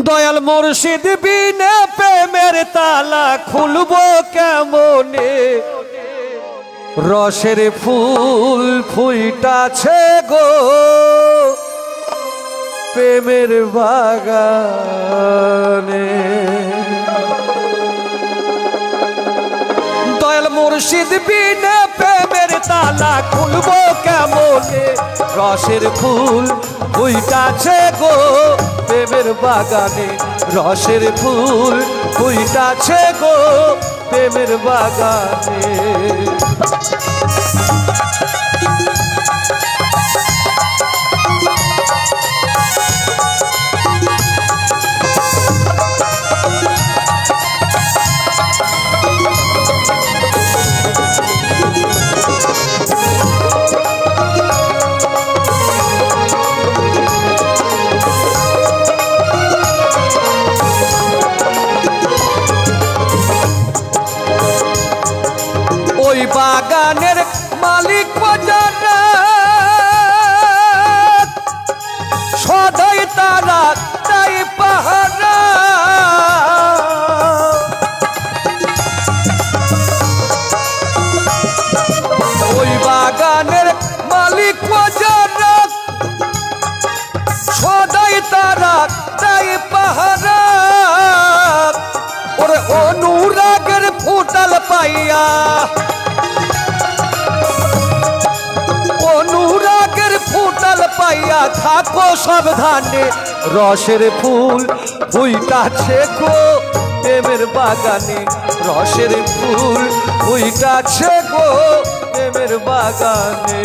দয়াল মুর্শিদ বিনে প্রেমের তালা খুলবো কেমনে, রসের ফুল ফুইটাছে গো প্রেমের বাগানে। দয়াল মুর্শিদ বিনে প্রেমের তালা খুলবো কেমনে, রসের ফুল ফুইটাছে গো প্রেমের বাগানে, রসের ফুল ফুইটাছে গো প্রেমের বাগানে। ওই বাগানের মালিক বাজারা সদাই তারা তাই পাহারা, ওই বাগানের মালিক বাজারা সদাই তারা তাই পাহারা। ওরে অনুরাগের ফুটাল পাইয়া, অনুরাগের ফুটাল পাইয়া থাকো সাবধানে, রসের ফুল ফুইটাছে গো প্রেমের বাগানে, রসের ফুল ফুইটাছে গো প্রেমের বাগানে।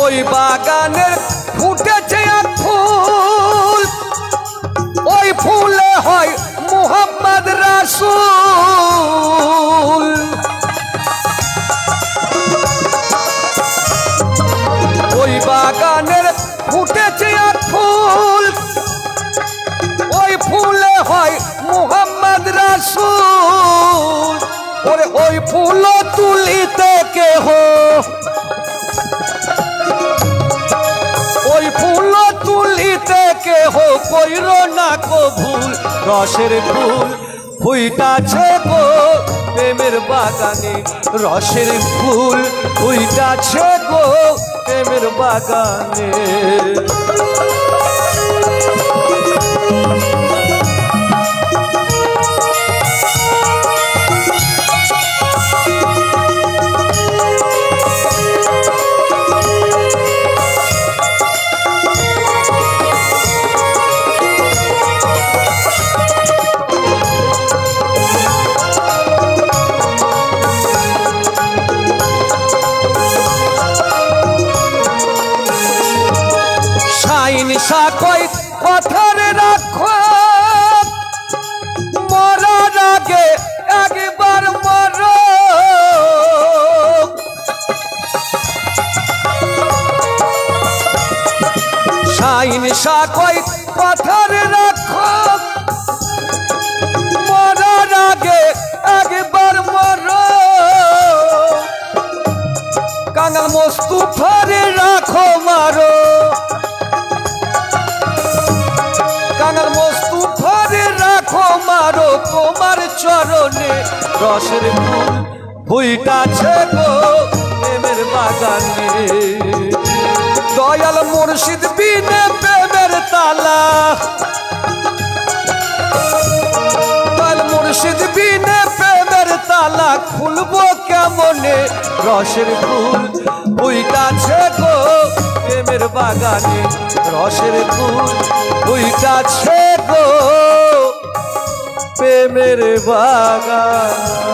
ওই বাগানের ফুটেছে এক ফুল, ওই ফুলে হয় মুহাম্মদ রাসূল। ওই বাগানের ফুটেছে এক ফুল, ওই ফুলে হয় মুহাম্মদ রাসূল। ওরে ওই ফুল তুলিতে কেহ, ওই ফুল তুলিতে কেহ কইর না কো ভুল, রসের ফুল ফুইটাছে গো প্রেমের বাগানে, রসের ফুল ফুইটাছে গো প্রেমের বাগানে। কই কথার রাখো, মরার আগে একবার মরো, শাইন কই কথার রাখো, মরার আগে একবার মরো, কাঙাল মোস্তফারে রাখো মারো, কাঙাল মোস্তফারে রাখো মারো তোমার চরণে, রসের ফুল ফুইটাছে গো প্রেমের বাগানে। দয়াল মুর্শিদ বিনে প্রেমের তালা, দয়াল মুর্শিদ বিনে প্রেমের তালা খুলবো কেমনে, রসের ফুল ফুইটাছে গো প্রেমের বাগানে, রসের ফুল ফুইটাছে গো প্রেমের বাগানে।